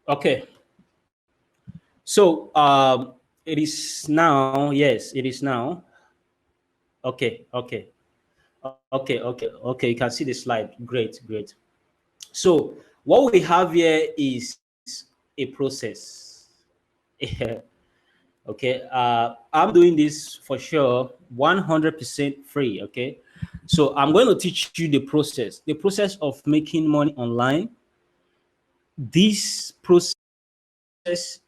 Okay. So it is now. Yes, it is now. Okay. Okay. Okay. Okay. Okay. You can see the slide. Great. Great. So what we have here is a process. Okay. I'm doing this for sure, 100% free. Okay. So I'm going to teach you the process of making money online. This process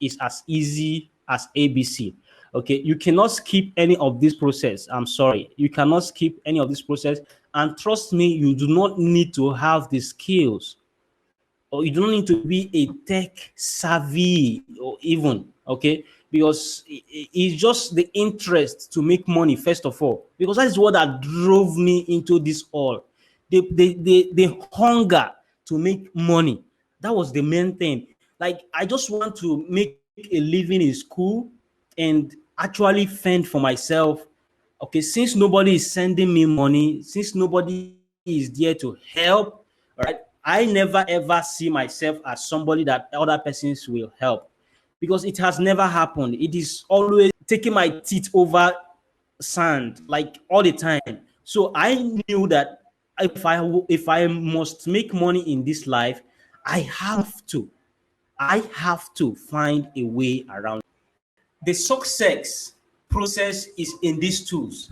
is as easy as ABC. Okay, you cannot skip any of this process. I'm sorry, you cannot skip any of this process. And trust me, you do not need to have the skills, or you don't need to be a tech savvy, or even okay, because it's just the interest to make money first of all, because that is what that drove me into this all. The hunger to make money, that was the main thing. Like, I just want to make a living in school and actually fend for myself. Okay, since nobody is sending me money, since nobody is there to help, all right, I never ever see myself as somebody that other persons will help, because it has never happened. It is always taking my teeth over sand, like all the time. So I knew that if I must make money in this life, I have to find a way around. The success process is in these tools.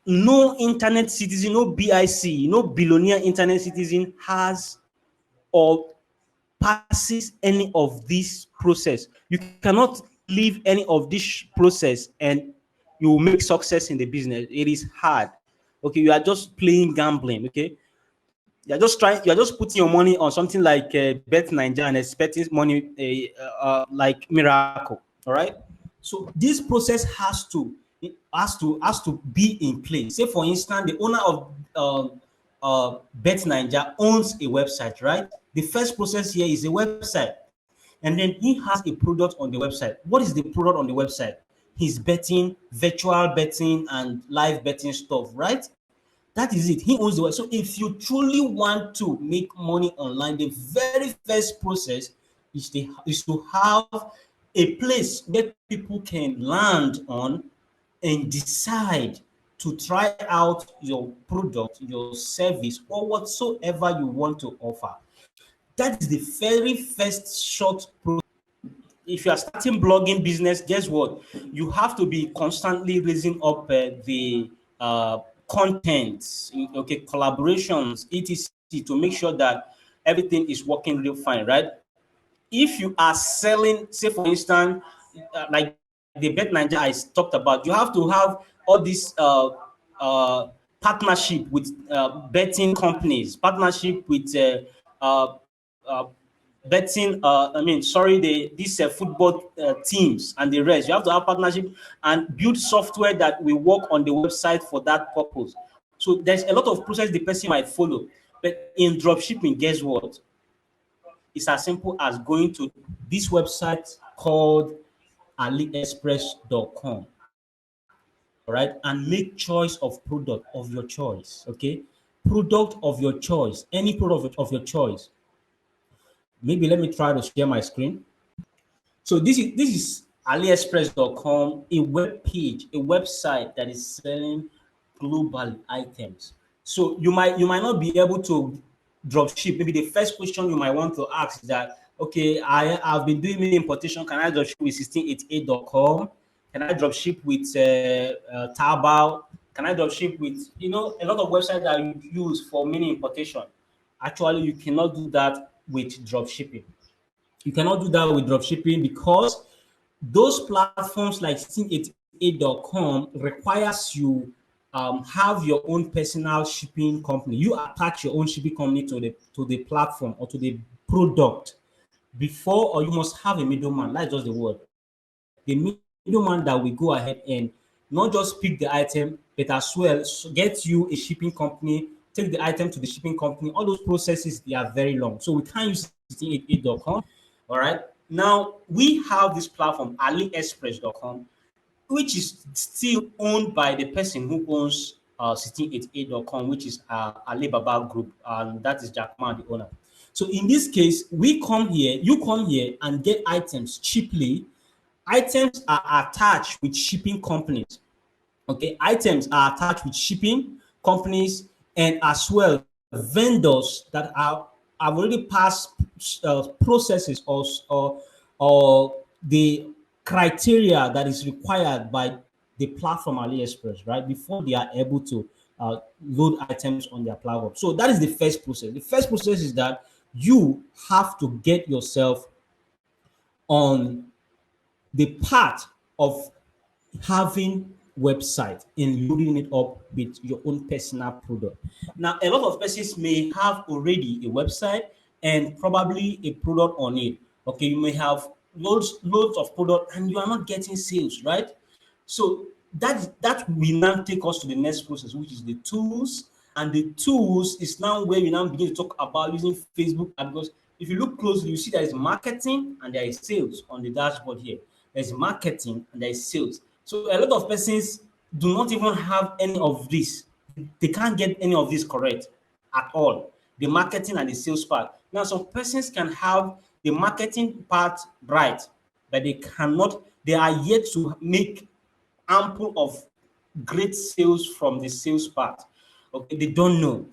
No internet citizen, no BIC, no billionaire internet citizen has or passes any of this process. You cannot leave any of this process and you will make success in the business. It is hard. Okay, you are just playing gambling. Okay, you are just putting your money on something like Bet Nigeria and expecting money like miracle. All right. So this process has to be in place. Say for instance, the owner of Bet Nigeria owns a website, right? The first process here is a website, and then he has a product on the website. What is the product on the website? He's betting, virtual betting, and live betting stuff, right? That is it. He owns the website. So if you truly want to make money online, the very first process is to have a place where people can land on and decide to try out your product, your service, or whatsoever you want to offer. That is the very first short process. If you are starting blogging business, guess what? You have to be constantly raising up the content, okay, collaborations, etc., to make sure that everything is working real fine, right? If you are selling, say for instance, like the Bet Nigeria I talked about, you have to have all these partnership with betting companies, partnership with betting. I mean, sorry, these football teams and the rest. You have to have partnership and build software that will work on the website for that purpose. So there's a lot of process the person might follow. But in dropshipping, guess what? It's as simple as going to this website called aliexpress.com, all right, and make choice of product of your choice. Okay, product of your choice, any product of your choice. Maybe let me try to share my screen. So this is aliexpress.com, a web page, a website that is selling global items. So you might not be able to drop ship. Maybe the first question you might want to ask is that, okay, I've been doing many importation. Can I drop ship with 1688.com? Can I drop ship with Taobao? Can I drop ship with a lot of websites that you use for mini importation? Actually, you cannot do that with drop shipping. You cannot do that with dropshipping because those platforms like 1688.com requires you have your own personal shipping company. You attach your own shipping company to the platform or to the product before, or you must have a middleman. That's just the word. The middleman that will go ahead and not just pick the item, but as well get you a shipping company, take the item to the shipping company. All those processes, they are very long. So we can't use 1688.com. All right. Now we have this platform, aliexpress.com, which is still owned by the person who owns 1688.com, which is Alibaba Group, and that is Jack Ma, the owner. So in this case, we come here, you come here and get items cheaply. Items are attached with shipping companies. Okay, items are attached with shipping companies, and as well vendors that are have already passed processes or the criteria that is required by the platform AliExpress, right? Before they are able to load items on their platform. So that is the first process. The first process is that you have to get yourself on the part of having website and loading it up with your own personal product. Now, a lot of persons may have already a website and probably a product on it. Okay, you may have loads of product and you are not getting sales, right? So that will now take us to the next process, which is the tools. And the tools is now where we now begin to talk about using Facebook ad, because if you look closely, you see there is marketing and there is sales on the dashboard here. There's marketing and there is sales. So a lot of persons do not even have any of this. They can't get any of this correct at all. The marketing and the sales part. Now, some persons can have the marketing part right, but they are yet to make ample of great sales from the sales part. Okay, they don't know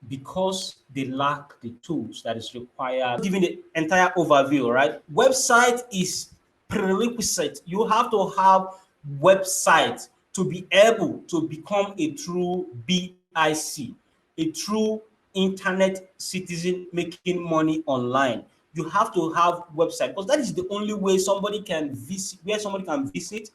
because they lack the tools that is required. Giving the entire overview, right? Website is prerequisite. You have to have website to be able to become a true BIC, a true internet citizen making money online. You have to have website because that is the only way somebody can visit, where somebody can visit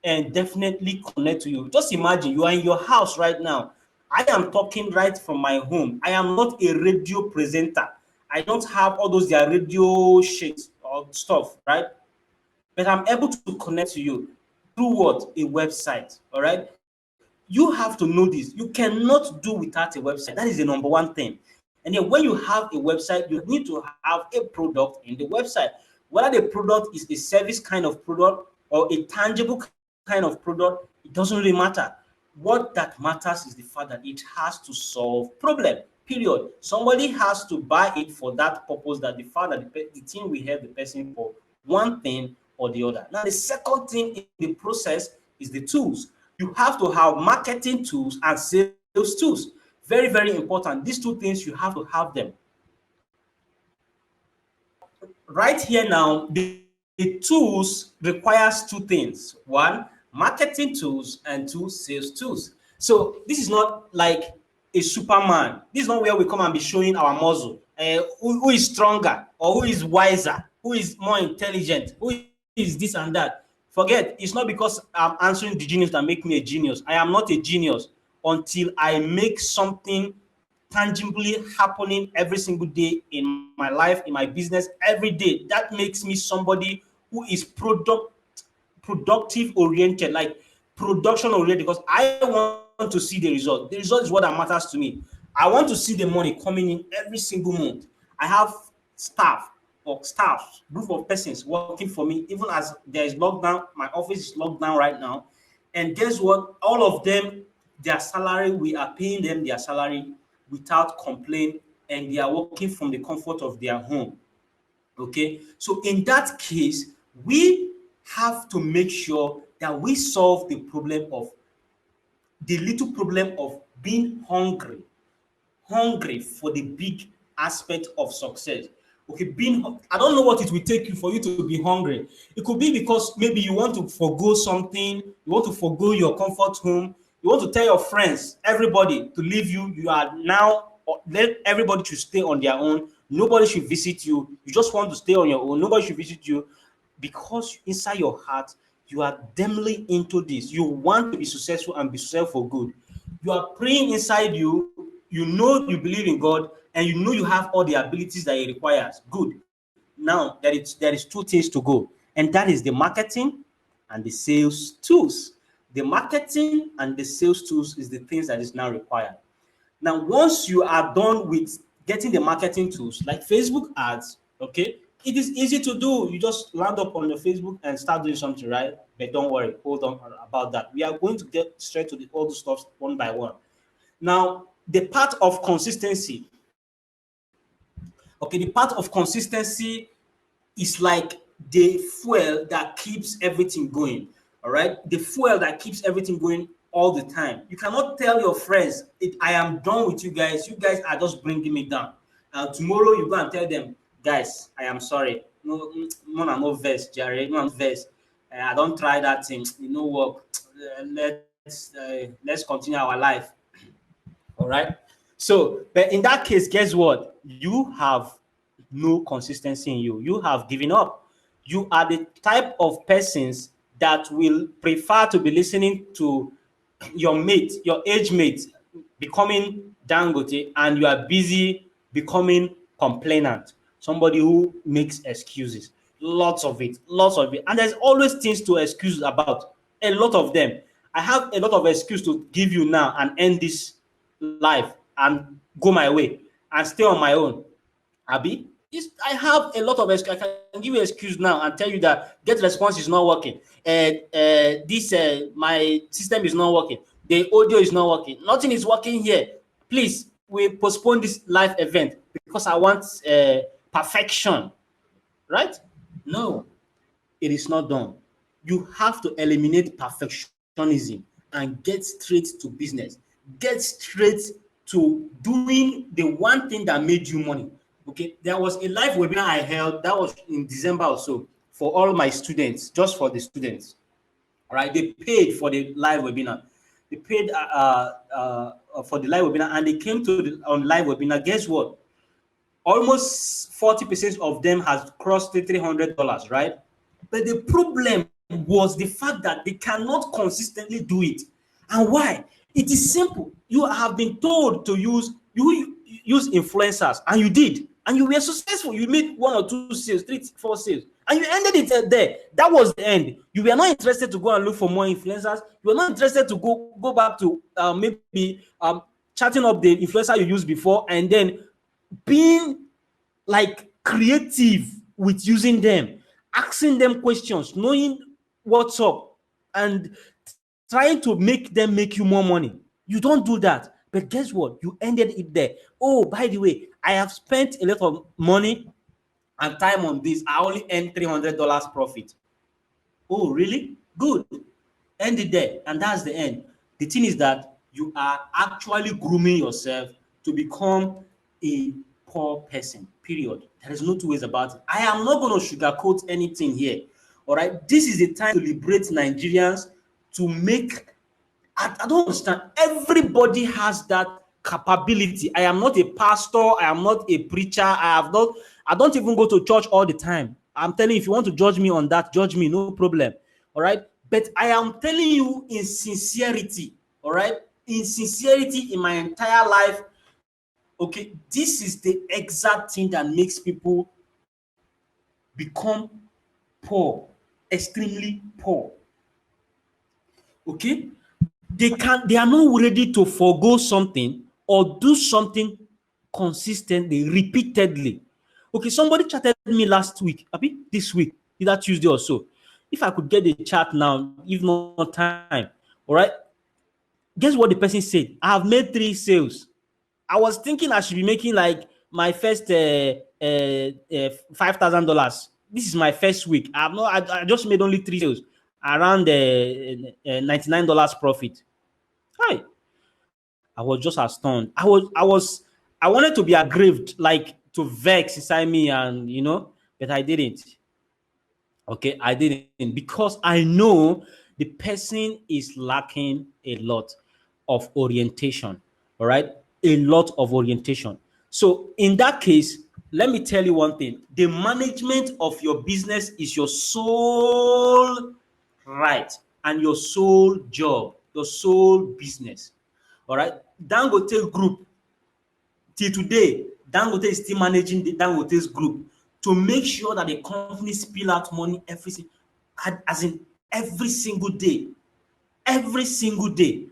and definitely connect to you. Just imagine you are in your house right now. I am talking right from my home. I am not a radio presenter. I don't have all those their radio shit or stuff, right? But I'm able to connect to you through what? A website. All right. You have to know this. You cannot do without a website. That is the number one thing. And then when you have a website, you need to have a product in the website. Whether the product is a service kind of product or a tangible kind of product, it doesn't really matter. What that matters is the fact that it has to solve problem. Period. Somebody has to buy it for that purpose. That the fact that the thing will help the person for one thing or the other. Now, the second thing in the process is the tools. You have to have marketing tools and sales tools. Very, very important. These two things, you have to have them. Right here now, the tools requires two things. One, marketing tools, and two, sales tools. So this is not like a Superman. This is not where we come and be showing our muscle. Who is stronger or who is wiser, who is more intelligent, who is this and that. Forget, it's not because I'm answering the genius that make me a genius. I am not a genius until I make something tangibly happening every single day in my life, in my business, every day. That makes me somebody who is productive oriented, like production oriented, because I want to see the result. The result is what that matters to me. I want to see the money coming in every single month. I have staff, group of persons working for me, even as there is lockdown. My office is locked down right now. And guess what? All of them, their salary, we are paying them their salary without complaint, and they are working from the comfort of their home. Okay, so in that case, we have to make sure that we solve the little problem of being hungry for the big aspect of success. Okay, I don't know what it will take you for you to be hungry. It could be because maybe you want to forgo something, you want to forgo your comfort home, you want to tell your friends, everybody to leave you. You are now let everybody should stay on their own. Nobody should visit you. You just want to stay on your own. Nobody should visit you because inside your heart you are dimly into this. You want to be successful and be successful for good. You are praying inside you. You know you believe in God, and you know you have all the abilities that He requires. Good. Now there is two things to go, and that is the marketing and the sales tools. The marketing and the sales tools is the things that is now required. Now, once you are done with getting the marketing tools like Facebook ads, okay, it is easy to do. You just land up on the Facebook and start doing something, right? But don't worry, hold on about that. We are going to get straight to all the stuff one by one. Now, the part of consistency. Okay, the part of consistency is like the fuel that keeps everything going. All right, the fuel that keeps everything going all the time. You cannot tell your friends, I am done with you guys. You guys are just bringing me down. And tomorrow you go and tell them, guys, I am sorry. No, no verse, Jerry. No verse. I don't try that thing. You know work. Let's continue our life. All right. So, but in that case, guess what? You have no consistency in you. You have given up. You are the type of persons that will prefer to be listening to your mate, your age mate, becoming Dangote, and you are busy becoming complainant. Somebody who makes excuses. Lots of it. And there's always things to excuse about. A lot of them. I have a lot of excuse to give you now and end this life and go my way and stay on my own. Abi, I have a lot of excuse. I can give you an excuse now and tell you that get response is not working. This my system is not working. The audio is not working. Nothing is working here. Please, we postpone this live event because I want perfection. Right? No, it is not done. You have to eliminate perfectionism and get straight to business. Get straight to doing the one thing that made you money. Okay, there was a live webinar I held that was in December or so for all my students, just for the students. All right, they paid for the live webinar. They paid for the live webinar and they came to the on live webinar. Guess what? Almost 40% of them has crossed the $300, right? But the problem was the fact that they cannot consistently do it. And why? It is simple. You have been told to use influencers, and you did, and you were successful. You made 1 or 2 sales, 3, 4 sales, and you ended it there. That was the end. You were not interested to go and look for more influencers. You were not interested to go back to maybe chatting up the influencer you used before, and then being like creative with using them, asking them questions, knowing what's up, and trying to make them make you more money. You don't do that. But guess what? You ended it there. Oh, by the way, I have spent a lot of money and time on this. I only earned $300 profit. Oh, really? Good. End it there. And that's the end. The thing is that you are actually grooming yourself to become a poor person. Period. There is no two ways about it. I am not going to sugarcoat anything here. All right. This is the time to liberate Nigerians to make. I don't understand. Everybody has that capability. I am not a pastor. I am not a preacher. I don't even go to church all the time. I'm telling you, if you want to judge me on that, judge me, no problem. All right. But I am telling you in sincerity. All right. In sincerity, in my entire life. Okay. This is the exact thing that makes people become poor, extremely poor. Okay. They are not ready to forego something or do something consistently, repeatedly. Okay, somebody chatted me last week, this week, either Tuesday or so. If I could get the chat now, if not time, all right. Guess what the person said? I have made 3 sales. I was thinking I should be making like my first $5,000. This is my first week. I just made only 3 sales, around $99 profit. Hi. I was just astounded. I wanted to be aggrieved, like to vex inside me, and but I didn't. Okay, I didn't because I know the person is lacking a lot of orientation. All right, a lot of orientation. So in that case, let me tell you one thing: the management of your business is your sole right and your sole job, your sole business. All right, Dangote Group till today, Dangote is still managing the Dangote's group to make sure that the company spill out money as in every single day. Every single day.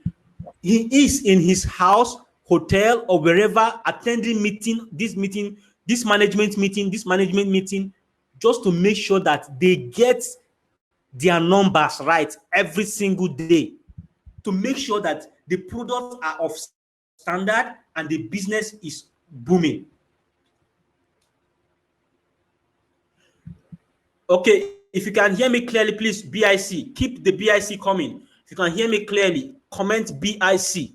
He is in his house, hotel, or wherever attending this management meeting, just to make sure that they get their numbers right every single day, to make sure that the products are of standard and the business is booming. Okay, if you can hear me clearly, please BIC. Keep the BIC coming. If you can hear me clearly, comment BIC.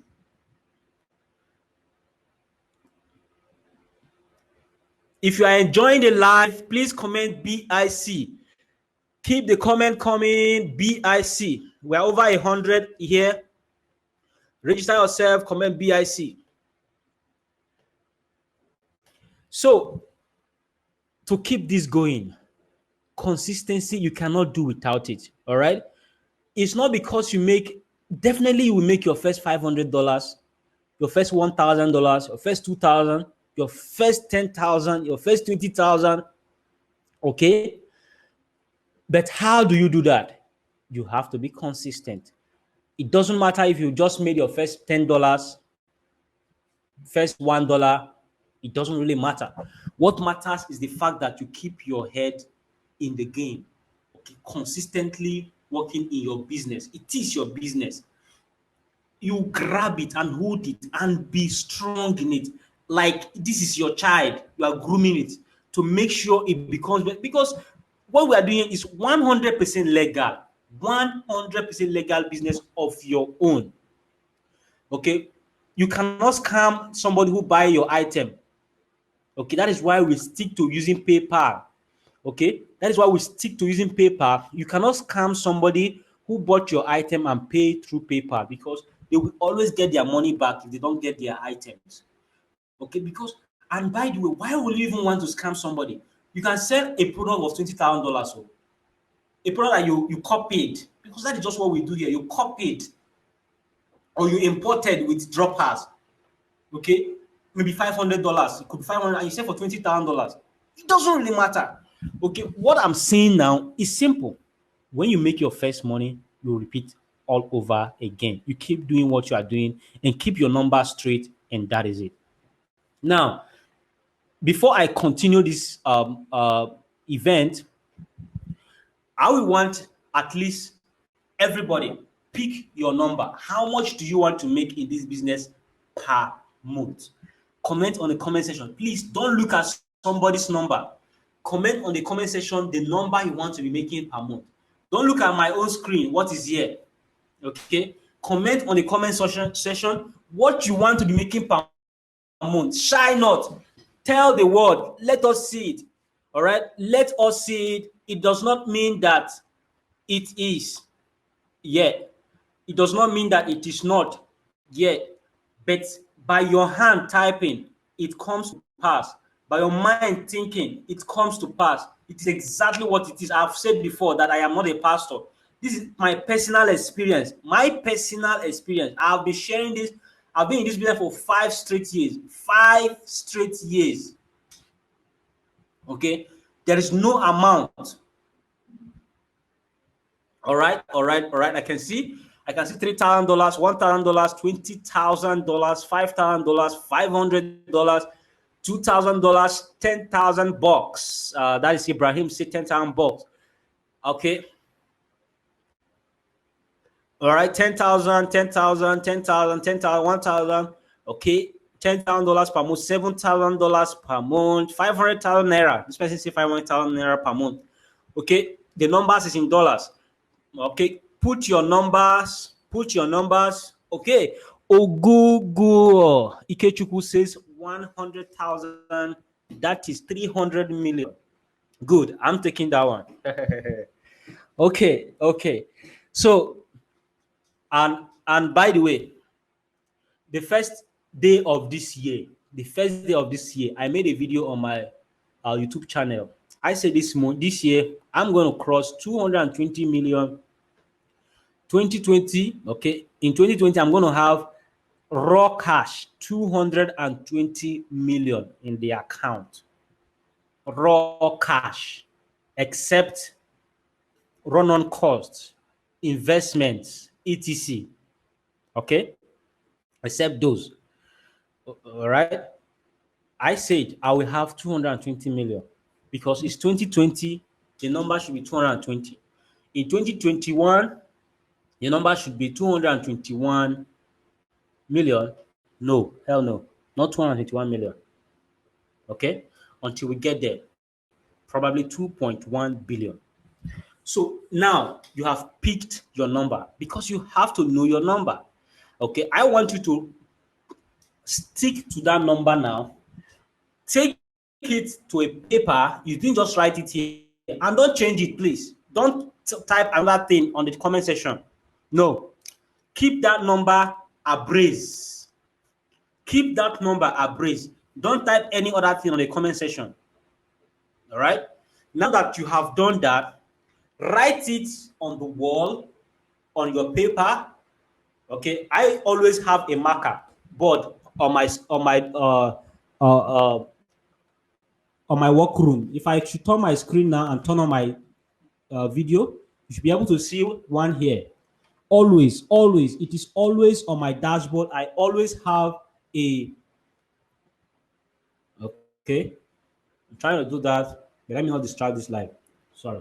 If you are enjoying the live, please comment BIC. Keep the comment coming, BIC. We're over 100 here. Register yourself, comment BIC. So, to keep this going, consistency, you cannot do without it. All right. It's not because you make, definitely you will make your first $500, your first $1,000, your first 2,000, your first 10,000, your first 20,000. Okay. But how do you do that? You have to be consistent. It doesn't matter if you just made your first $10, first $1, it doesn't really matter. What matters is the fact that you keep your head in the game, okay, consistently working in your business. It is your business. You grab it and hold it and be strong in it. Like this is your child, you are grooming it to make sure it becomes better. Because what we are doing is 100% legal, 100% legal business of your own. Okay, you cannot scam somebody who buy your item. Okay, that is why we stick to using PayPal. Okay, that is why we stick to using PayPal. You cannot scam somebody who bought your item and pay through PayPal, because they will always get their money back if they don't get their items. Okay, because, and by the way, why would you even want to scam somebody? You can sell a product of $20,000, so a product that you copied, because that is just what we do here. You copied or you imported with Dropas. Okay, maybe $500. It could be 500, and you sell for $20,000. It doesn't really matter. Okay, what I'm saying now is simple. When you make your first money, you repeat all over again. You keep doing what you are doing and keep your numbers straight, and that is it. Now, before I continue this event, I will want at least everybody pick your number. How much do you want to make in this business per month? Comment on the comment section. Please don't look at somebody's number. Comment on the comment section the number you want to be making per month. Don't look at my own screen, what is here. Okay? Comment on the comment section what you want to be making per month. Shy not. Tell the world. Let us see it. All right? Let us see it. It does not mean that it is. Yeah. It does not mean that it is not. Yeah. But by your hand typing, it comes to pass. By your mind thinking, it comes to pass. It is exactly what it is. I've said before that I am not a pastor. This is my personal experience. My personal experience. I'll be sharing this. I've been in this business for 5 straight years. 5 straight years. Okay? There is no amount. All right. I can see $3,000, $1,000, $20,000, $5,000, $500, $2,000, $10,000. That is Ibrahim say $10,000. Okay. All right, 10,000, 10,000, 10,000, 10,000, 1,000. Okay, $10,000 per month, $7,000 per month, 500,000 naira. This person say 500,000 naira per month. Okay, the numbers is in dollars. Okay, put your numbers. Okay, Ogugu Ikechukwu says 100,000. That is 300 million. Good, I'm taking that one. Okay. So, and by the way, the first day of this year, I made a video on my YouTube channel. I said this year I'm going to cross 220 million. 2020, okay. In 2020, I'm going to have raw cash 220 million in the account. Raw cash, except run-on costs, investments, etc. Okay, except those. All right. I said I will have 220 million because it's 2020. The number should be 220. In 2021, the number should be 221 million. No, hell no, not 221 million. Okay, until we get there, probably 2.1 billion. So now you have picked your number because you have to know your number. Okay, I want you to stick to that number now. Take it to a paper. You didn't just write it here, and don't change it, please. Don't type another thing on the comment section. No, keep that number abreast. Keep that number abreast. Don't type any other thing on the comment section. All right. Now that you have done that, write it on the wall, on your paper. Okay. I always have a marker board uh, uh, on my workroom. If I should turn my screen now and turn on my video, you should be able to see one here. Always, always, it is always on my dashboard. I always have a, okay, I'm trying to do that, but let me not distract this live. Sorry.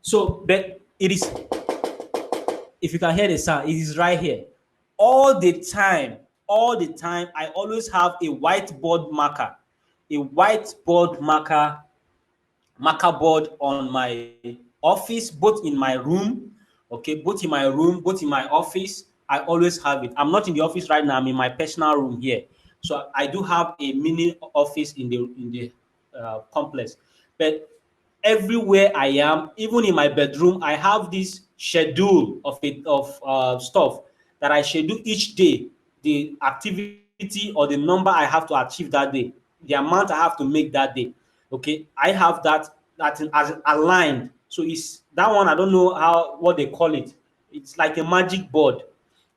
So, but it is, if you can hear the sound, it is right here. All the time, I always have a whiteboard marker, a whiteboard marker board on my office, both in my room, okay, both in my room, both in my office. I always have it. I'm not in the office right now. I'm in my personal room here, so I do have a mini office in the complex. But everywhere I am, even in my bedroom, I have this schedule of stuff that I schedule each day, the activity or the number I have to achieve that day, the amount I have to make that day. Okay, I have that as aligned. So it's that one. I don't know what they call it. It's like a magic board,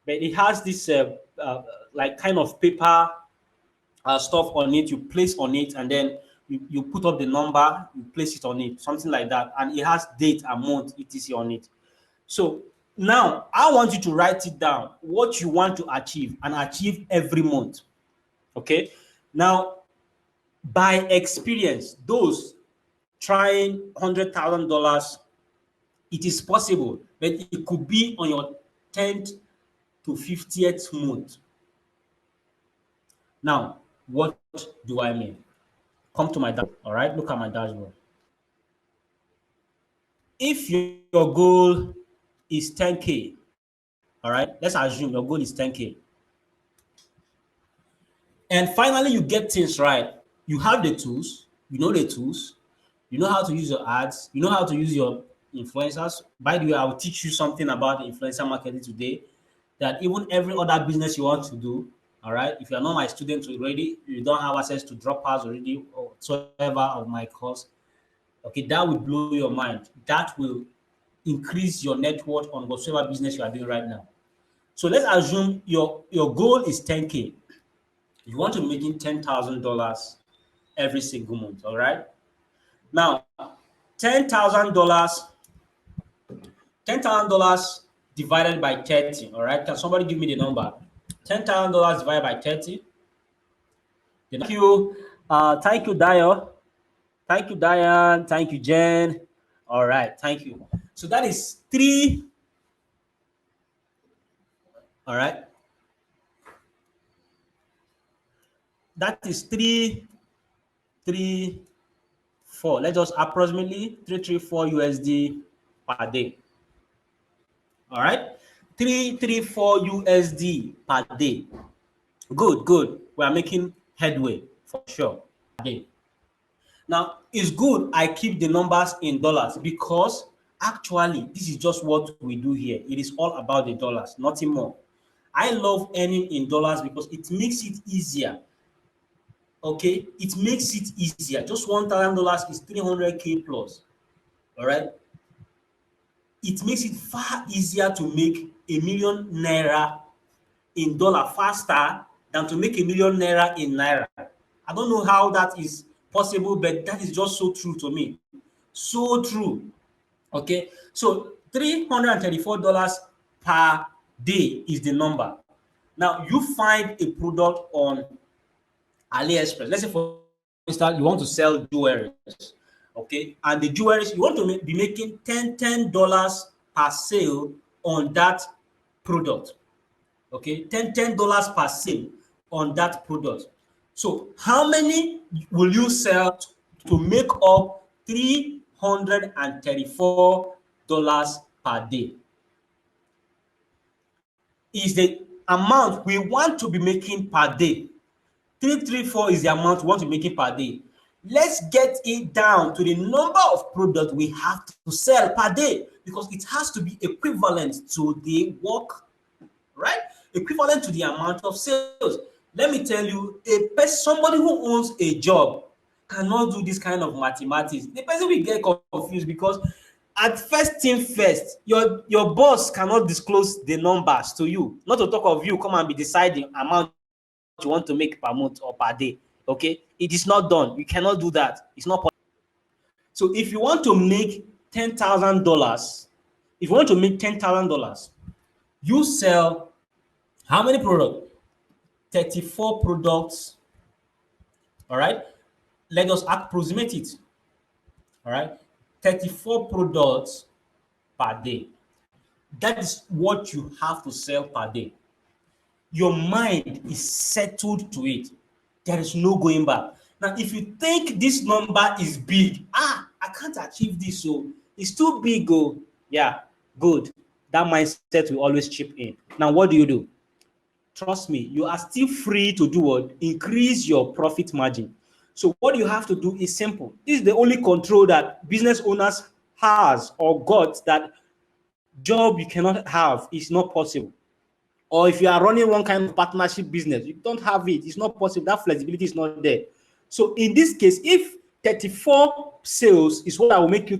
but it has this like kind of paper stuff on it. You place on it, and then you put up the number, you place it on it, something like that, and it has date and month etc on it. So now I want you to write it down what you want to achieve and achieve every month. Okay, now by experience, those trying $100,000, it is possible, but it could be on your 10th to 50th month. Now, what do I mean? Come to my dashboard. All right, look at my dashboard. If your goal is 10K, all right, let's assume your goal is 10K. And finally, you get things right. You have the tools, you know the tools, you know how to use your ads, you know how to use your influencers. By the way, I will teach you something about the influencer marketing today that even every other business you want to do, all right, if you're not my student already, you don't have access to Dropas already or whatsoever of my course, okay, that will blow your mind. That will increase your net worth on whatsoever business you are doing right now. So let's assume your goal is 10K. You want to make $10,000 every single month, all right? Now, $10,000, $10,000 divided by 30, all right? Can somebody give me the number? $10,000 divided by 30. Thank you. Thank you, Dio. Thank you, Diane. Thank you, Jen. All right, thank you. So that is three. All right. That is three, four. Let's just approximately 334 USD per day. All right, 334 USD per day. Good, good. We are making headway for sure. Per day. Now, it's good I keep the numbers in dollars because actually this is just what we do here. It is all about the dollars, nothing more. I love earning in dollars because it makes it easier. Okay, it makes it easier. Just $1,000 is 300K plus. All right, it makes it far easier to make ₦1,000,000 in dollar faster than to make ₦1,000,000 in naira. I don't know how that is possible, but that is just so true to me. So true. Okay, so $334 per day is the number. Now you find a product on AliExpress. Let's say for instance you want to sell jewelry, okay, and the jewelry you want to be making $10 per sale on that product. Okay, $10 per sale on that product. So how many will you sell to make up $334 per day is the amount we want to be making per day. 334 is the amount we want to be making per day. Let's get it down to the number of products we have to sell per day, because it has to be equivalent to the work, right? Equivalent to the amount of sales. Let me tell you, somebody who owns a job cannot do this kind of mathematics. The person will get confused, because at first thing first, your boss cannot disclose the numbers to you. Not to talk of you come and be deciding amount you want to make per month or per day. Okay, it is not done. You cannot do that. It's not possible. So if you want to make $10,000, if you want to make $10,000, you sell how many products? 34 products. All right. Let us approximate it. All right. 34 products per day. That is what you have to sell per day. Your mind is settled to it. There is no going back. Now, if you think this number is big, I can't achieve this, so it's too big. Oh, yeah, good. That mindset will always chip in. Now, what do? Trust me, you are still free to do what? Increase your profit margin. So what you have to do is simple. This is the only control that business owners has or got, that job you cannot have. Is not possible. Or if you are running one kind of partnership business, you don't have it. It's not possible. That flexibility is not there. So in this case, if 34 sales is what I will make you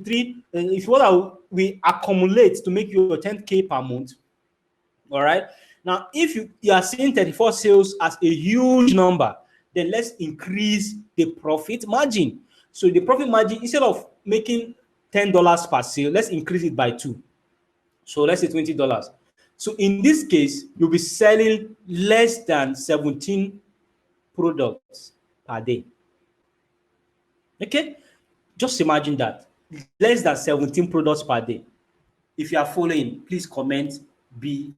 if what we accumulate to make you 10K per month, all right. Now, if you are seeing 34 sales as a huge number, then let's increase the profit margin. So the profit margin, instead of making $10 per sale, let's increase it by 2. So let's say $20. So in this case, you'll be selling less than 17 products per day. Okay? Just imagine that. Less than 17 products per day. If you are following, please comment BIC.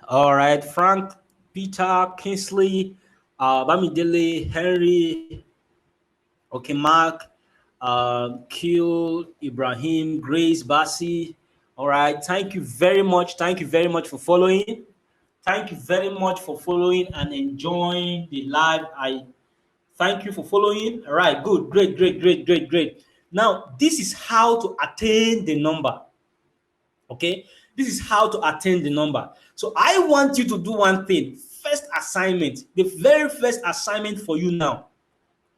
All right, Frank, Peter, Kingsley, Bamidele, Henry, okay, Mark, Q, Ibrahim, Grace, Basi. All right, thank you very much. Thank you very much for following. Thank you very much for following and enjoying the live. I thank you for following. All right, good, great, great, great, great, great. Now, this is how to attain the number. Okay, this is how to attain the number. So I want you to do one thing. First assignment, the very first assignment for you now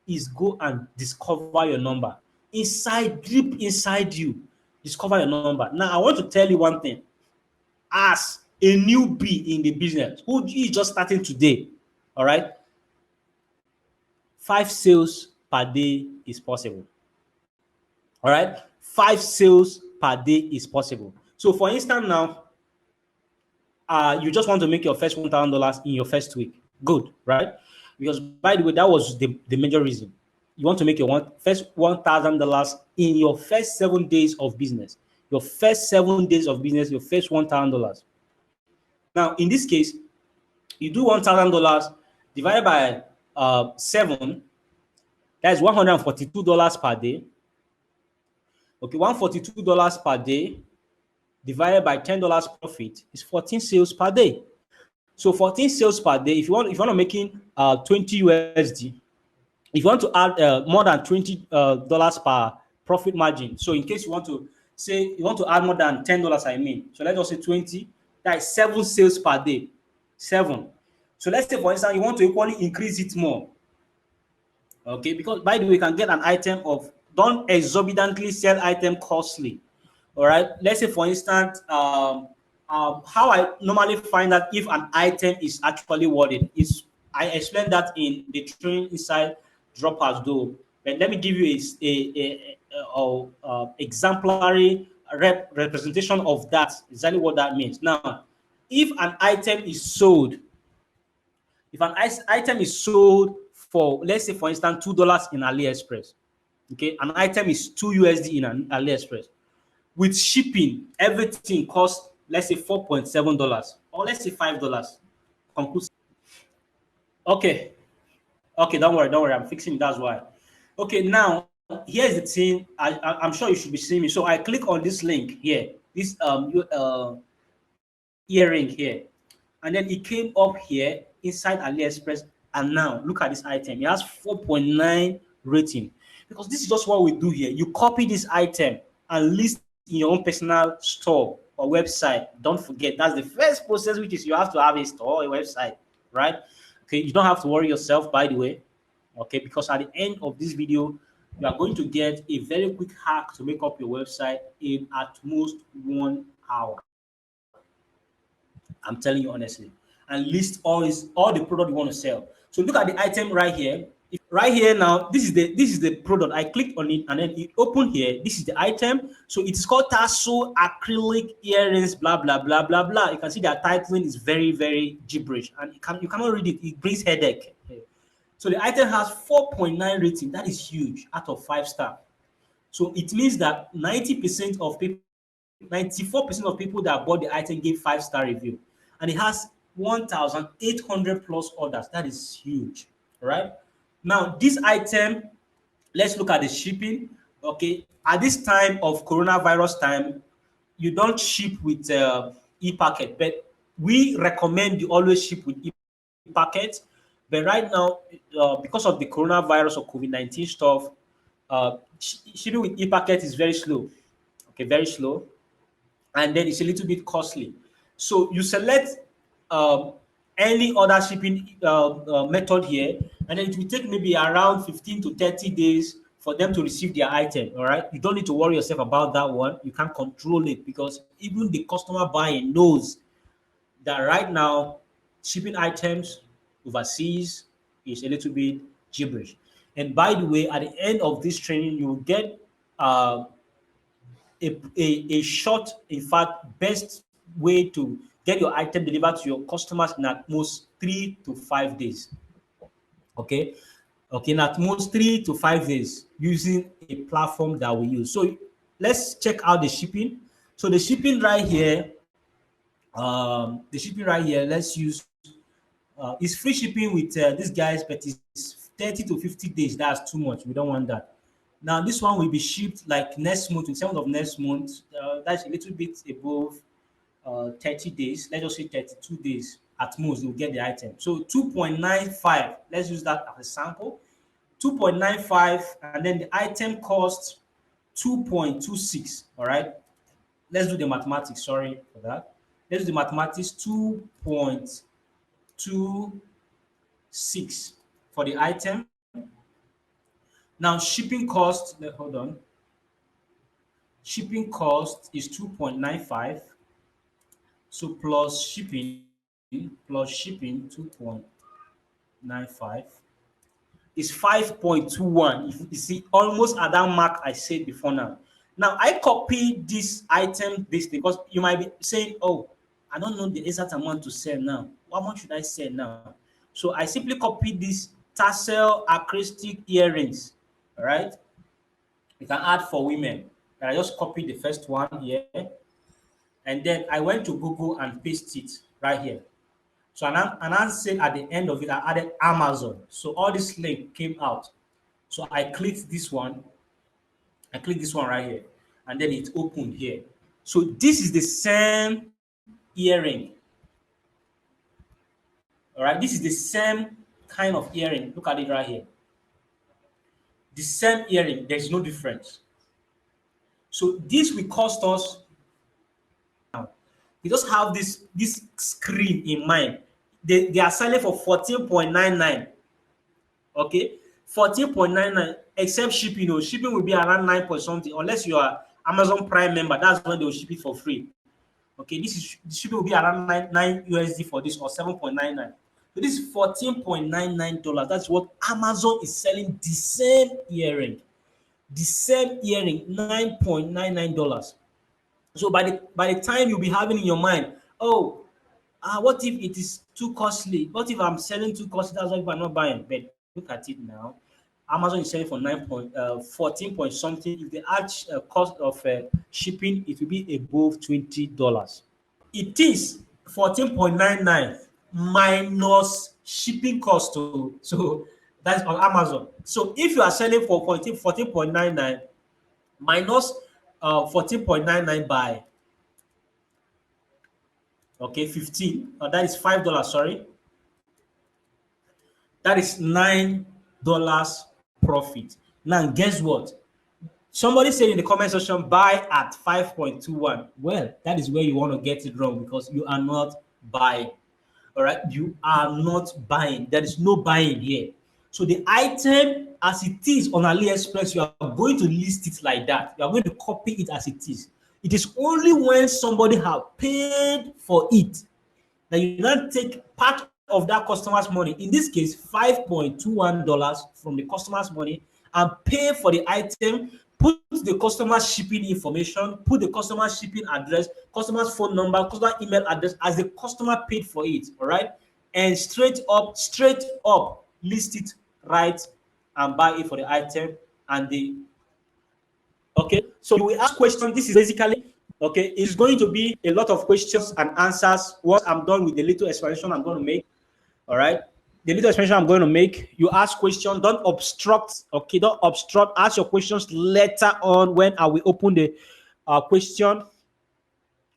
is go and discover your number. Deep inside you, discover your number. Now, I want to tell you one thing. As a newbie in the business, who is just starting today, all right, 5 sales per day is possible. All right, 5 sales per day is possible. So, for instance, now, you just want to make your first $1,000 in your first week. Good, right? Because, by the way, that was the major reason. You want to make your first $1,000 in your first 7 days of business. Your first 7 days of business, your first $1,000. Now, in this case, you do $1,000 divided by 7. That is $142 per day. Okay, $142 per day divided by $10 profit is 14 sales per day. So 14 sales per day. If you want to making 20 USD, if you want to add more than $20 per profit margin. So in case you want to say you want to add more than $10, I mean. So let's just say 20. That is 7 sales per day. 7. So let's say, for instance, you want to equally increase it more. Okay, because by the way, you can get an item of, don't exorbitantly sell item costly. All right. Let's say, for instance, how I normally find that if an item is actually worth it is, I explained that in the training inside Dropas though. But let me give you a exemplary representation of that. Exactly what that means. Now, if an item is sold, for, let's say, for instance, $2 in AliExpress, okay, an item is 2 USD in an AliExpress. With shipping, everything costs, let's say, $4.7 or let's say $5. Conclusive. Okay. Okay, don't worry, don't worry. I'm fixing it. That's why. Okay, now here's the thing. I'm sure you should be seeing me. So I click on this link here, this earring here, and then it came up here inside AliExpress. And now look at this item. It has 4.9 rating, because this is just what we do here. You copy this item and list in your own personal store or website. Don't forget, that's the first process, which is you have to have a store or a website, right? Okay, you don't have to worry yourself, by the way. Okay, because at the end of this video, you are going to get a very quick hack to make up your website in at most 1 hour. I'm telling you honestly. And list all the product you want to sell. So look at the item right here. Right here now, this is the product. I clicked on it and then it opened here. This is the item. So it's called tassel acrylic earrings, blah blah blah blah blah. You can see their titling is very, very gibberish, and you cannot read it. It brings headache. So the item has 4.9 rating. That is huge out of 5 star. So it means that 90% of people, 94% of people that bought the item gave 5 star review. And it has 1,800 plus orders. That is huge, right? Now, this item, let's look at the shipping. Okay, at this time of coronavirus time, you don't ship with e-packet, but we recommend you always ship with e-packet. But right now, because of the coronavirus or COVID-19 stuff, shipping with e-packet is very slow. Okay, very slow, and then it's a little bit costly. So you select um, any other shipping method here, and then it will take maybe around 15 to 30 days for them to receive their item. All right, you don't need to worry yourself about that one. You can control it, because even the customer buying knows that right now shipping items overseas is a little bit gibberish. And by the way, at the end of this training, you will get uh, a short, in fact, best way to get your item delivered to your customers in at most 3 to 5 days. Okay. Okay, in at most 3 to 5 days using a platform that we use. So let's check out the shipping. So the shipping right here, let's use it's free shipping with these guys, but it's 30 to 50 days. That's too much. We don't want that. Now, this one will be shipped like next month, in terms of next month. That's a little bit above 30 days. Let's just say 32 days at most, you'll get the item. So 2.95, let's use that as a sample. 2.95, and then the item costs 2.26. All right. Let's do the mathematics. Sorry for that. Let's do the mathematics. 2.26 for the item. Now, shipping cost, hold on. Shipping cost is 2.95. So plus shipping 2.95 is 5.21. You see, almost at that mark I said before now. Now, I copy this item, this thing, because you might be saying, oh, I don't know the exact amount to sell now. How much should I sell now? So I simply copy this tassel acrostic earrings. All right. You can add for women. And I just copied the first one here. And then I went to Google and paste it right here. So and I said at the end of it, I added Amazon. So all this link came out. So I clicked this one. I click this one right here. And then it opened here. So this is the same earring. All right. This is the same kind of earring. Look at it right here. The same earring. There's no difference. So this will cost us. You just have this screen in mind. They are selling for 14.99. Okay, 14.99, except shipping. Shipping will be around 9 point something, unless you are Amazon Prime member. That's when they will ship it for free. Okay, the shipping will be around 9 USD for this, or 7.99. So this is $14.99. That's what Amazon is selling the same earring. The same earring, $9.99. So by the time you'll be having in your mind, oh, what if it is too costly? What if I'm selling too costly? That's why people are not buying. But look at it now. Amazon is selling for 14 point something. If the add cost of shipping, it will be above $20. It is 14.99 minus shipping cost to so that's on Amazon. So if you are selling for 14.99 minus 14.99 by 15, that is $5, sorry. That is $9 profit. Now guess what? Somebody said in the comment section, buy at 5.21. Well, that is where you want to get it wrong because you are not buying. All right, you are not buying. There is no buying here. So the item as it is on AliExpress, you are going to list it like that. You are going to copy it as it is. It is only when somebody have paid for it that you now take part of that customer's money, in this case $5.21 from the customer's money, and pay for the item, put the customer's shipping information, put the customer's shipping address, customer's phone number, customer email address as the customer paid for it. All right, and straight up list it right and buy it for the item. And the Okay, so you will ask questions. This is basically it's going to be a lot of questions and answers once I'm done with the little explanation I'm going to make. All right, the little explanation I'm going to make. You ask questions, don't obstruct. Okay, don't obstruct. Ask your questions later on when I will open the question.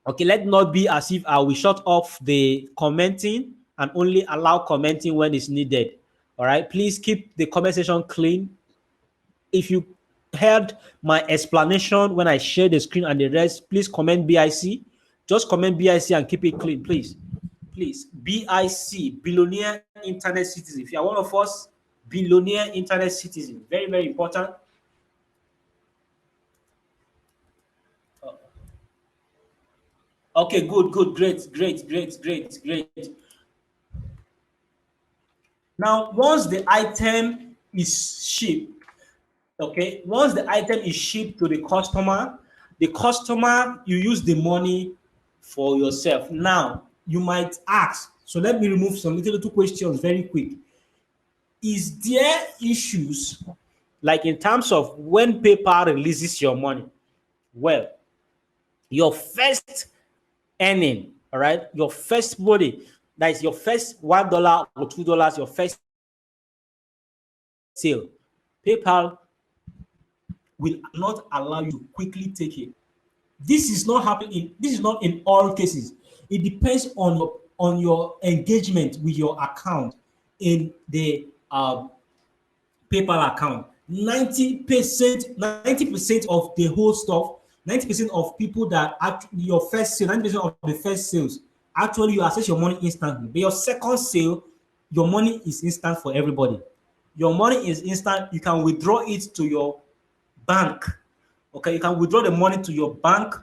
Okay, let not be as if I will shut off the commenting and only allow commenting when it's needed. All right, please keep the comment section clean. If you heard my explanation when I share the screen and the rest, please comment BIC. Just comment BIC and keep it clean, please. Please, BIC, billionaire internet citizen. If you are one of us, billionaire internet citizen. Very, very important. Okay, good, great. Now, once the item is shipped, once the item is shipped to the customer, you use the money for yourself. Now, you might ask, so let me remove some little questions very quick. Is there issues like in terms of when PayPal releases your money? Well, your first earning, all right, your first money, that is your first $1 or $2, your first sale, PayPal will not allow you to quickly take it. This is not happening. This is not in all cases. It depends on your engagement with your account in the PayPal account. 90% of the whole stuff, 90% of people that actually your first sale, 90% of the first sales, actually you access your money instantly. But your second sale, your money is instant for everybody. Your money is instant. You can withdraw it to your bank. Okay, you can withdraw the money to your bank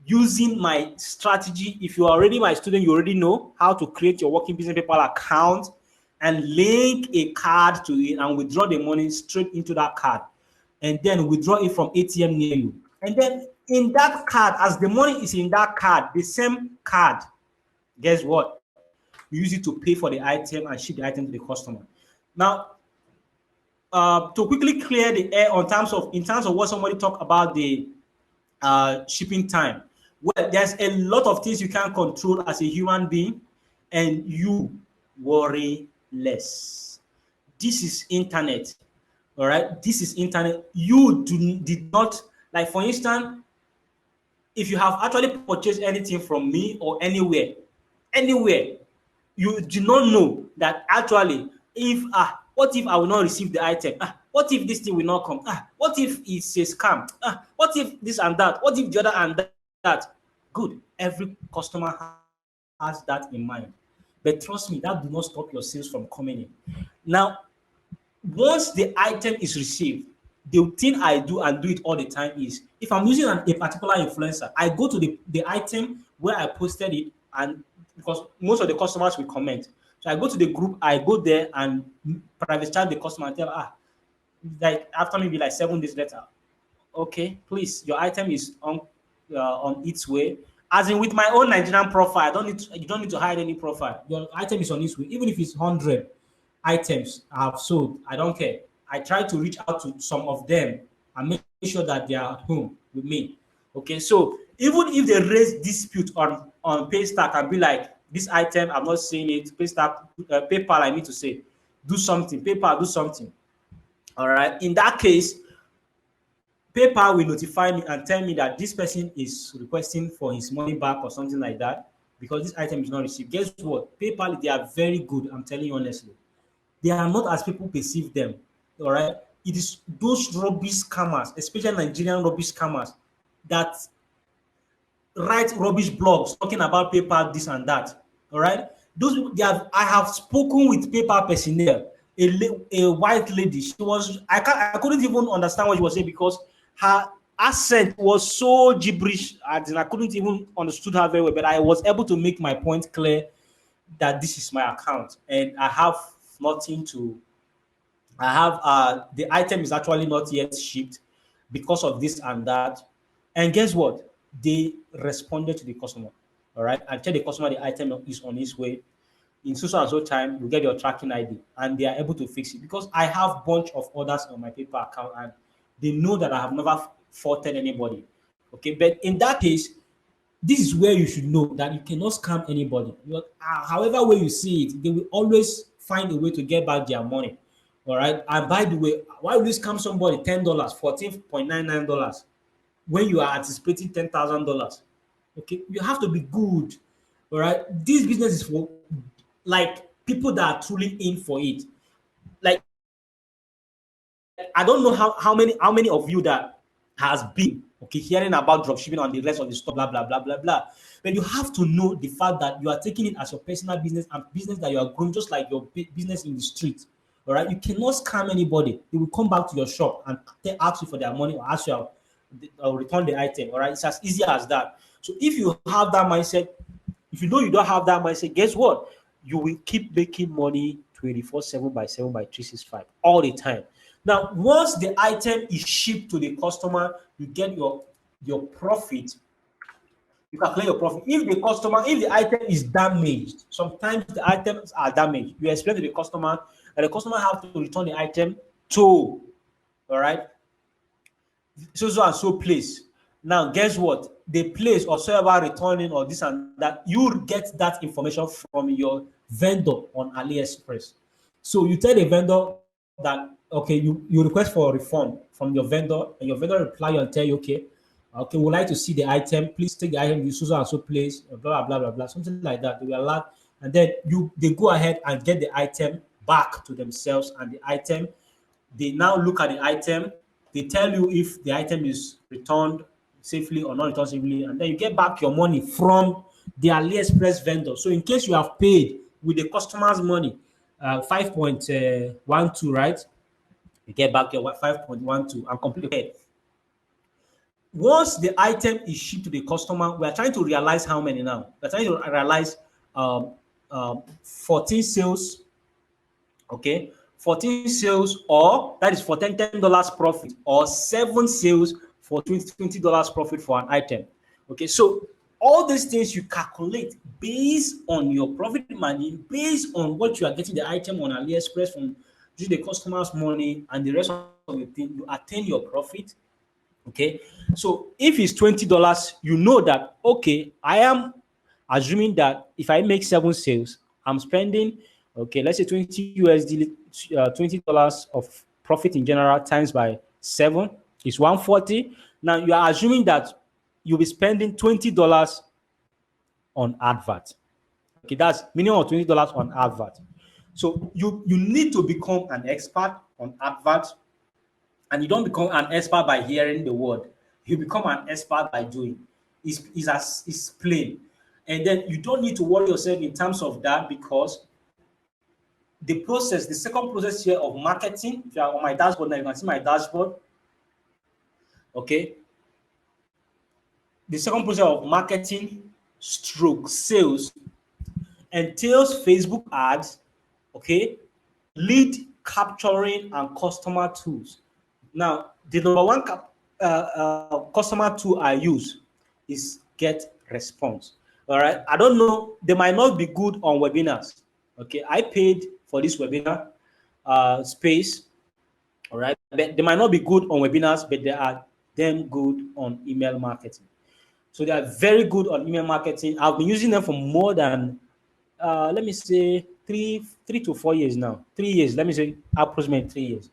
using my strategy. If you are already my student, you already know how to create your working business PayPal account and link a card to it and withdraw the money straight into that card, and then withdraw it from ATM near you. And then in that card, as the money is in that card, the same card, guess what? You use it to pay for the item and ship the item to the customer. Now, to quickly clear the air in terms of what somebody talked about the shipping time. Well, there's a lot of things you can't control as a human being, and you worry less. This is internet. All right, this is internet. You did not, like, for instance, if you have actually purchased anything from me or anywhere, you do not know that actually if what if I will not receive the item? What if this thing will not come? What if it's a scam? What if this and that? What if the other and that? Good. Every customer has that in mind. But trust me, that do not stop your sales from coming in. Now, once the item is received, the thing I do and do it all the time is, if I'm using a particular influencer, I go to the item where I posted it, and because most of the customers will comment. So I go to the group, I go there and private chat the customer and tell, like after maybe like 7 days later, okay, please, your item is on its way. As in with my own Nigerian profile, you don't need to hide any profile. Your item is on its way, even if it's 100 items I have sold. I don't care. I try to reach out to some of them and make sure that they are at home with me. Okay, so even if they raise dispute on Paystack and be like, this item, I'm not seeing it. Please start PayPal. I need to say, do something. PayPal, do something. All right. In that case, PayPal will notify me and tell me that this person is requesting for his money back or something like that because this item is not received. Guess what? PayPal, they are very good. I'm telling you honestly. They are not as people perceive them. All right. It is those rubbish scammers, especially Nigerian rubbish scammers, that write rubbish blogs talking about PayPal, this and that. All right. Those people, they have. I have spoken with PayPal personnel. A white lady. She was. I couldn't even understand what she was saying because her accent was so gibberish. I couldn't even understood her very well. But I was able to make my point clear that this is my account and I have nothing to I have the item is actually not yet shipped because of this and that. And guess what? They responded to the customer. All right. I tell the customer the item is on its way. In so and so time, you get your tracking ID and they are able to fix it because I have bunch of orders on my PayPal account and they know that I have never faulted anybody. Okay. But in that case, this is where you should know that you cannot scam anybody. However way you see it, they will always find a way to get back their money. All right. And by the way, why would you scam somebody $10, $14.99 when you are anticipating $10,000? Okay, you have to be good. All right. This business is for like people that are truly in for it. Like I don't know how many of you that has been okay hearing about dropshipping and the rest of the stuff, blah blah blah blah blah. But you have to know the fact that you are taking it as your personal business and business that you are growing, just like your business in the street. All right, you cannot scam anybody. They will come back to your shop and ask you for their money or ask you or return the item. All right, it's as easy as that. So if you have that mindset, if you know you don't have that mindset, guess what? You will keep making money 24/7 by 7 by 365 all the time. Now, once the item is shipped to the customer, you get your profit. You calculate your profit. If the item is damaged, sometimes the items are damaged. You explain to the customer, and the customer have to return the item to, all right, so and so place. Now, guess what? The place or server returning or this and that, you get that information from your vendor on AliExpress. So you tell the vendor that okay, you request for a refund from your vendor, and your vendor reply you and tell you, okay, would like to see the item. Please take the item you so and so place, blah blah blah blah, something like that. They will allow, and then they go ahead and get the item back to themselves, and the item they now look at the item, they tell you if the item is returned safely or not returned safely, and then you get back your money from the AliExpress vendor. So in case you have paid with the customer's money, 5.12, right? You get back your 5.12 and completely paid. Once the item is shipped to the customer, we are trying to realize how many now. We're trying to realize 14 sales, okay, 14 sales, or that is for $10 profit, or 7 sales for $20 profit for an item. Okay, so all these things you calculate based on your profit margin, based on what you are getting the item on AliExpress from the customer's money and the rest of the thing, you attain your profit. Okay, so if it's $20, you know that okay, I am assuming that if I make 7 sales, I'm spending okay, let's say 20 USD, $20 of profit in general times by 7 is 140. Now you are assuming that you'll be spending $20 on advert. Okay, that's minimum of $20 on advert. So you need to become an expert on advert. And you don't become an expert by hearing the word. You become an expert by doing. It's plain. And then you don't need to worry yourself in terms of that because the second process here of marketing, if you are on my dashboard now, you can see my dashboard. Okay. The second process of marketing stroke sales entails Facebook ads, okay, lead capturing and customer tools. Now, the number one customer tool I use is Get Response. All right. I don't know. They might not be good on webinars. Okay. I paid for this webinar space. All right. They might not be good on webinars, but they are damn good on email marketing. So they are very good on email marketing. I've been using them for more than let me say 3 to 4 years now. 3 years, let me say approximately 3 years.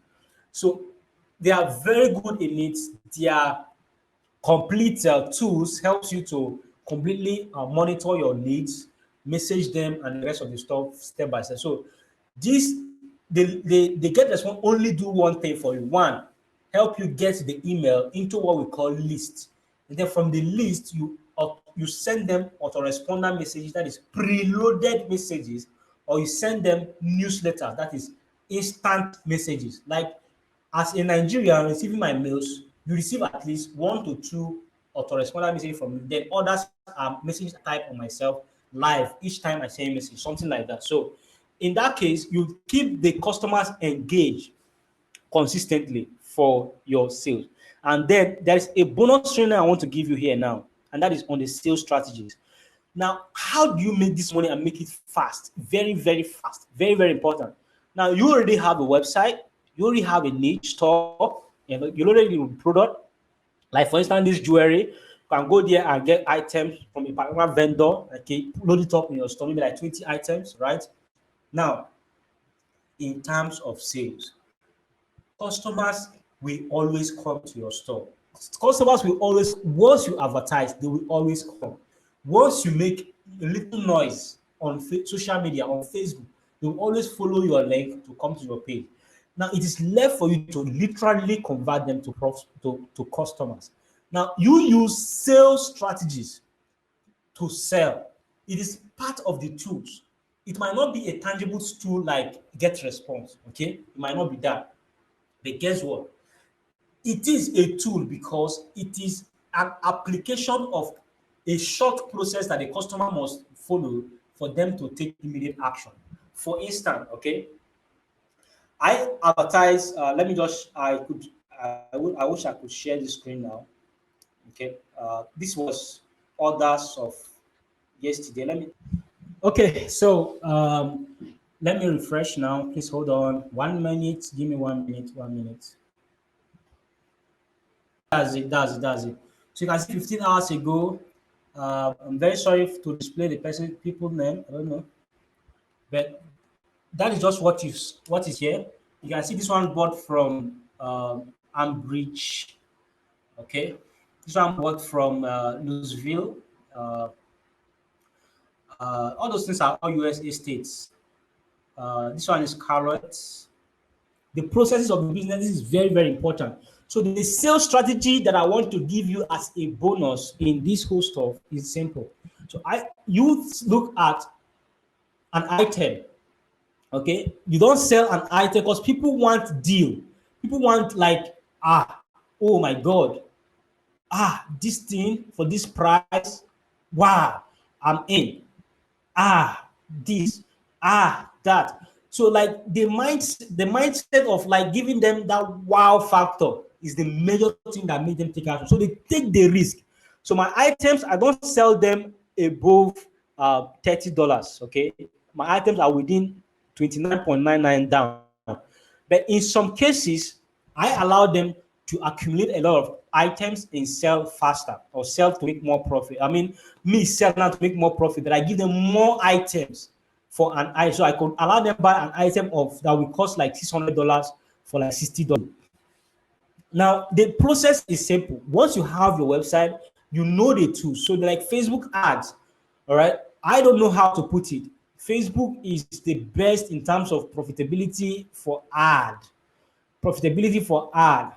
So they are very good in it. Their complete tools helps you to completely monitor your leads, message them, and the rest of the stuff step by step. So this they get response only do one thing for you. One, help you get the email into what we call list. And then from the list, you send them autoresponder messages, that is preloaded messages, or you send them newsletters, that is instant messages. Like as a Nigerian receiving my mails, you receive at least 1 to 2 autoresponder messages from me. Then others are messages I type on myself live each time I send a message, something like that. So in that case, you keep the customers engaged consistently for your sales. And then there's a bonus training I want to give you here now, and that is on the sales strategies. Now, how do you make this money and make it fast? Very, very fast. Very, very important. Now, you already have a website, you already have a niche store, you already have a product. Like for instance, this jewelry, you can go there and get items from a particular vendor, okay, load it up in your store, maybe like 20 items, right? Now, in terms of sales, customers will always come to your store. Customers will always, once you advertise, they will always come. Once you make a little noise on social media, on Facebook, they will always follow your link to come to your page. Now, it is left for you to literally convert them to customers. Now, you use sales strategies to sell. It is part of the tools. It might not be a tangible tool like get response, okay? It might not be that. But guess what? It is a tool because it is an application of a short process that the customer must follow for them to take immediate action. For instance, okay, I advertise. Let me just. I wish I could share the screen now. Okay. This was orders of yesterday. Let me. Okay. So let me refresh now. Please hold on. 1 minute. Give me 1 minute. 1 minute. That's it. That's it. That's it. So you can see 15 hours ago. I'm very sorry to display the people name. I don't know, but that is just what is here. You can see this one bought from Ambridge. Okay, this one bought from Louisville. Uh, all those things are all USA states. This one is carrots. The processes of the business is very, very important. So the sales strategy that I want to give you as a bonus in this whole stuff is simple. So you look at an item, okay? You don't sell an item because people want deal. People want like, oh my God, this thing for this price, wow, I'm in. This, that. So like the mindset of like giving them that wow factor is the major thing that made them take action. So they take the risk. So my items, I don't sell them above $30. Okay, my items are within 29.99 down. But in some cases, I allow them to accumulate a lot of items and sell faster or sell to make more profit. I mean, me sell now to make more profit, but I give them more items for an item. So I could allow them buy an item of that will cost like $600 for like $60. Now, the process is simple. Once you have your website, you know the tools. So, like Facebook ads, all right. I don't know how to put it. Facebook is the best in terms of profitability for ad. Profitability for ad.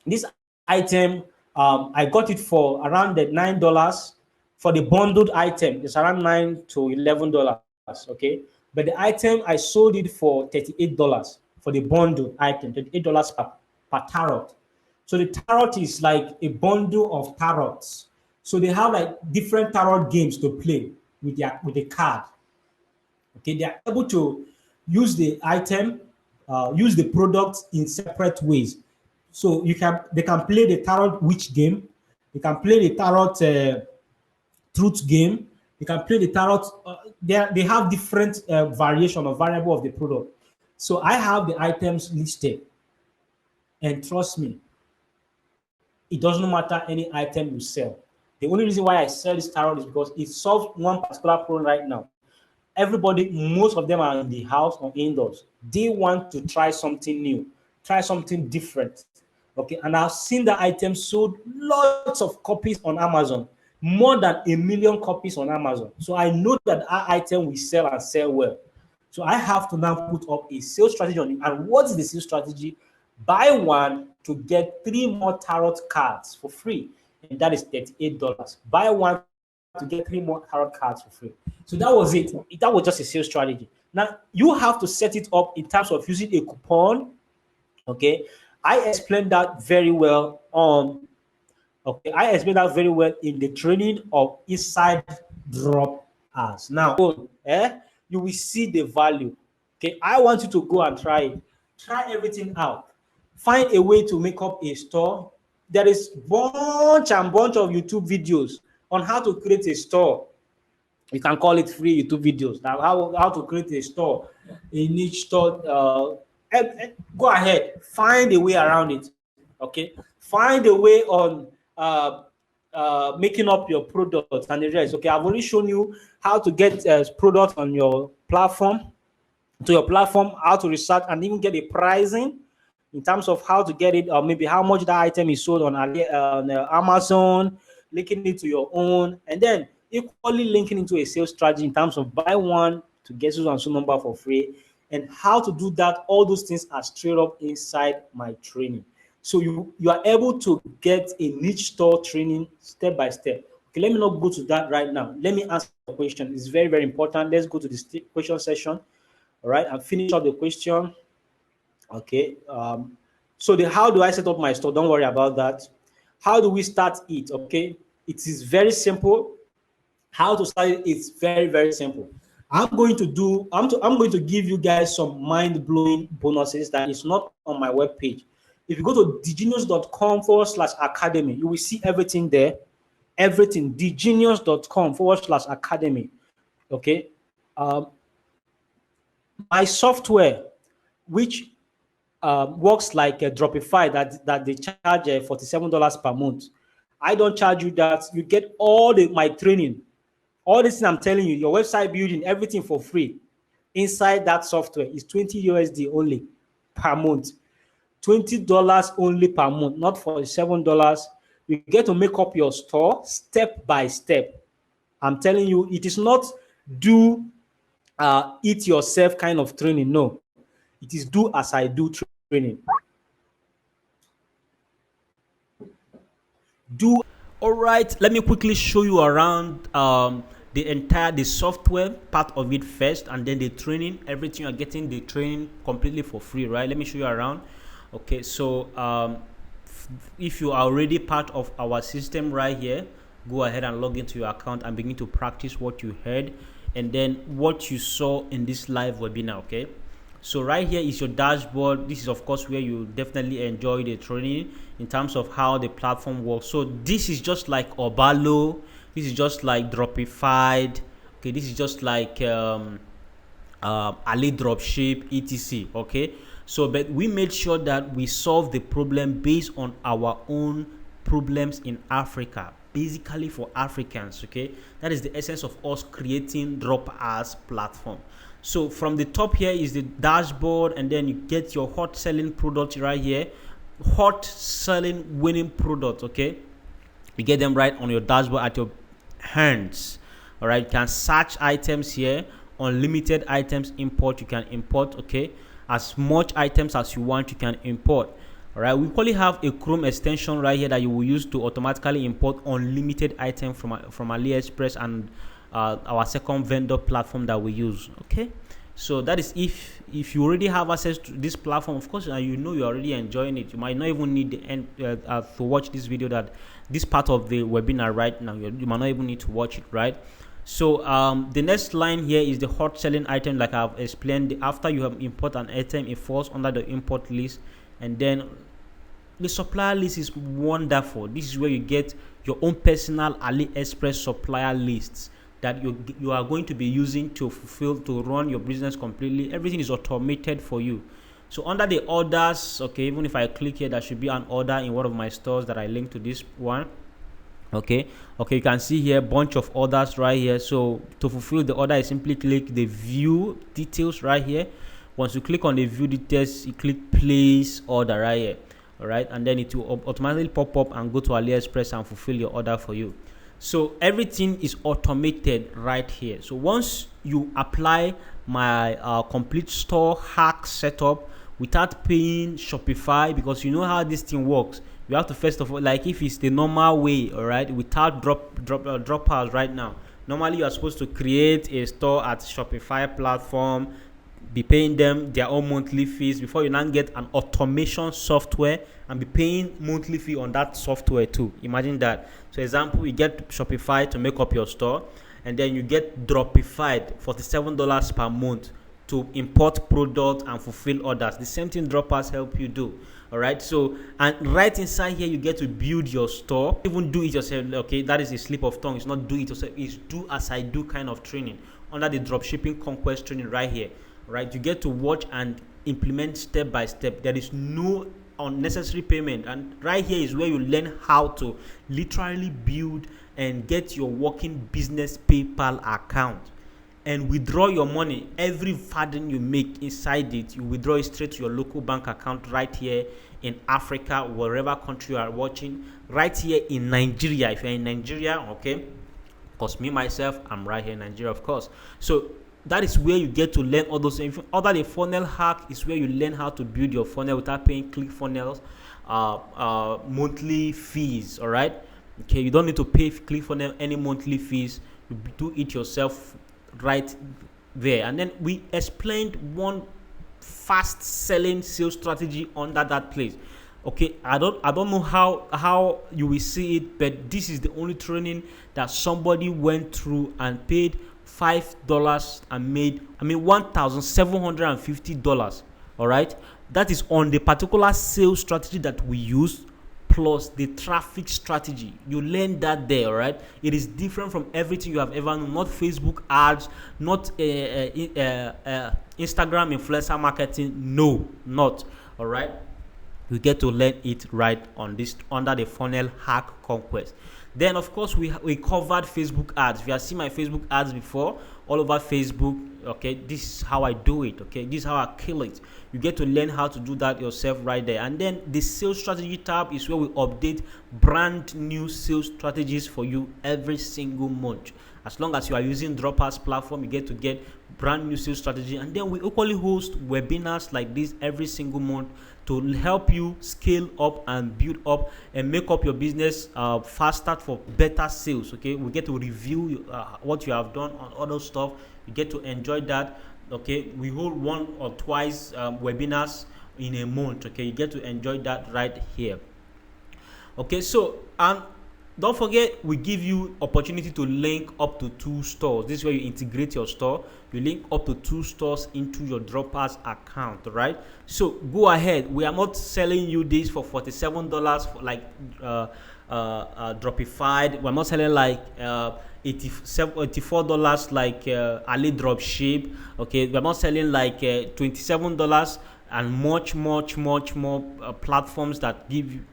This item, I got it for around the $9 for the bundled item. It's around $9 to $11. Okay, but the item I sold it for $38 for the bundled item. $38 per tarot. So the tarot is like a bundle of tarots. So they have like different tarot games to play with the card. Okay, they are able to use the item, use the product in separate ways. So they can play the tarot witch game, they can play the tarot truth game, they can play the tarot. They have different variation or variable of the product. So I have the items listed, and trust me, it doesn't matter any item you sell. The only reason why I sell this tarot is because it solves one particular problem right now. Everybody, most of them are in the house or indoors. They want to try something new, try something different. Okay, and I've seen the item sold lots of copies on Amazon, more than 1 million copies on Amazon. So I know that our item will sell and sell well. So I have to now put up a sales strategy on it. And what is the sales strategy? Buy one to get 3 more tarot cards for free, and that is $38. Buy one to get 3 more tarot cards for free. So that was it. That was just a sales strategy. Now you have to set it up in terms of using a coupon. Okay, I explained that very well on. Okay, I explained that very well in the training of inside Dropas. Now, you will see the value. Okay, I want you to go and try it. Try everything out. Find a way to make up a store. There is bunch and bunch of YouTube videos on how to create a store. You can call it free YouTube videos. Now, how to create a store in each store. Go ahead, find a way around it. Okay, find a way on making up your products and the rest. Okay, I've already shown you how to get products on your platform, how to research and even get a pricing in terms of how to get it, or maybe how much that item is sold on Amazon, linking it to your own, and then equally linking into a sales strategy in terms of buy one to get so and so number for free, and how to do that. All those things are straight up inside my training. So you are able to get a niche store training step by step. Okay, let me not go to that right now. Let me answer the question. It's very, very important. Let's go to the question session. All right, and finish up the question. Okay. So how do I set up my store? Don't worry about that. How do we start it? Okay, it is very simple. How to start it is very, very simple. I'm going to give you guys some mind-blowing bonuses that is not on my webpage. If you go to dgenius.com/academy, you will see everything there. Everything. dgenius.com/academy. Okay. My software, which works like a Dropify, that they charge $47 per month. I don't charge you that. You get all my training. All this thing I'm telling you, your website building, everything for free. Inside that software is $20 only per month. $20 only per month, not $47. You get to make up your store step by step. I'm telling you, it is not do it yourself kind of training. No, it is do as I do training. All right, let me quickly show you around the software part of it first, and then the training. Everything you're getting the training completely for free, right? Let me show you around. Okay, so if you are already part of our system right here, go ahead and log into your account and begin to practice what you heard and then what you saw in this live webinar. Okay, so right here is your dashboard. This is of course where you definitely enjoy the training in terms of how the platform works. So this is just like Obalo, this is just like Dropified. Okay, this is just like Ali Dropship, etc. Okay, so but we made sure that we solve the problem based on our own problems in Africa, basically for Africans. Okay, that is the essence of us creating Dropas platform. So from the top here is the dashboard, and then you get your hot selling product right here, hot selling winning product. Okay, you get them right on your dashboard at your hands. All right, you can search items here, unlimited items import. You can import, okay, as much items as you want, you can import. All right, we probably have a Chrome extension right here that you will use to automatically import unlimited item from AliExpress and our second vendor platform that we use. Okay, so that is if you already have access to this platform, of course, and you know you're already enjoying it. You might not even need the end to watch this video, that this part of the webinar right now. You might not even need to watch it, right? So the next line here is the hot selling item, like I've explained. After you have import an item, it falls under the import list, and then the supplier list is wonderful. This is where you get your own personal AliExpress supplier lists that you are going to be using to run your business completely. Everything is automated for you. So under the orders, okay, even if I click here, there should be an order in one of my stores that I link to this one. Okay, you can see here bunch of orders right here. So to fulfill the order, you simply click the view details right here. Once you click on the view details, you click place order right here. All right, and then it will automatically pop up and go to AliExpress and fulfill your order for you. So everything is automated right here. So once you apply my complete store hack setup without paying Shopify, because you know how this thing works, you have to first of all, like if it's the normal way, all right, without Dropas right now, normally you are supposed to create a store at Shopify platform, be paying them their own monthly fees before you now get an automation software and be paying monthly fee on that software too. Imagine that. So example, you get Shopify to make up your store, and then you get Dropified $47 per month to import product and fulfill orders. The same thing Dropas help you do. All right, so and right inside here you get to build your store. Even do it yourself. Okay, that is a slip of tongue. It's not do it yourself, it's do as I do kind of training under the dropshipping conquest training right here. Right, you get to watch and implement step by step. There is no unnecessary payment, and right here is where you learn how to literally build and get your working business PayPal account and withdraw your money. Every farthing you make inside it, you withdraw it straight to your local bank account right here in Africa, wherever country you are watching, right here in Nigeria. If you're in Nigeria, okay, because me myself, I'm right here in Nigeria, of course. So that is where you get to learn all those things. Other the funnel hack is where you learn how to build your funnel without paying ClickFunnels monthly fees. All right, okay, you don't need to pay ClickFunnels any monthly fees. You do it yourself right there. And then we explained one fast selling sales strategy under that place. Okay, I don't know how you will see it, but this is the only training that somebody went through and paid $5 and made $1,750. All right, that is on the particular sales strategy that we use plus the traffic strategy. You learn that there. All right, it is different from everything you have ever known. Not Facebook ads, not Instagram influencer marketing. No, not. All right, you get to learn it right on this under the funnel hack conquest. Then of course we covered Facebook ads. If you have seen my Facebook ads before all over Facebook, okay, this is how I do it. Okay, this is how I kill it. You get to learn how to do that yourself right there. And then the sales strategy tab is where we update brand new sales strategies for you every single month. As long as you are using Dropas platform, you get to get brand new sales strategy. And then we equally host webinars like this every single month to help you scale up and build up and make up your business faster for better sales. Okay, we get to review what you have done on other stuff. You get to enjoy that. Okay, we hold one or twice webinars in a month. Okay, you get to enjoy that right here. Okay, so don't forget, we give you opportunity to link up to 2 stores. This is where you integrate your store. You link up to 2 stores into your Dropas account, right? So go ahead. We are not selling you this for $47 for like Dropified. We're not selling like $84 like Ali Dropship. Okay, we're not selling like $27 and much more platforms that give you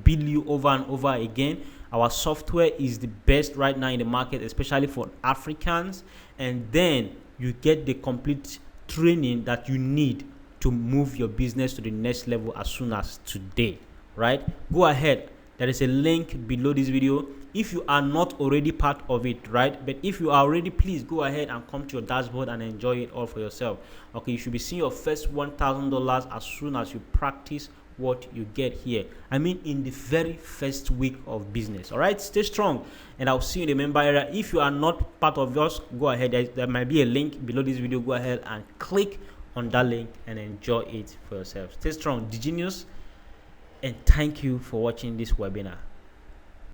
bill you over and over again. Our software is the best right now in the market, especially for Africans. And then you get the complete training that you need to move your business to the next level as soon as today, right? Go ahead. There is a link below this video if you are not already part of it, right? But if you are already, please go ahead and come to your dashboard and enjoy it all for yourself. Okay, you should be seeing your first $1,000 as soon as you practice what you get here. I mean, in the very first week of business. All right, stay strong, and I'll see you in the member area. If you are not part of yours, go ahead. There might be a link below this video. Go ahead and click on that link and enjoy it for yourself. Stay strong, the genius, and thank you for watching this webinar.